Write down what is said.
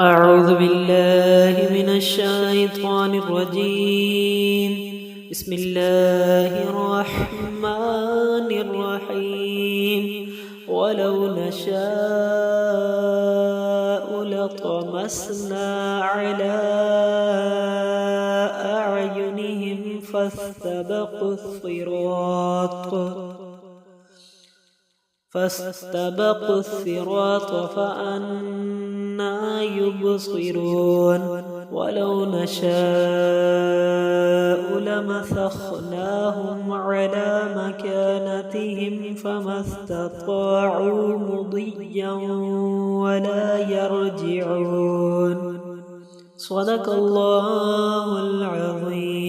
أعوذ بالله من الشيطان الرجيم. بسم الله الرحمن الرحيم. ولو نشاء لطمسنا على أعينهم فاستبقوا الصراط فأنى يبصرون. ولو نشاء لمسخناهم على مكانتهم فما استطاعوا مضيا ولا يرجعون. صدق الله العظيم.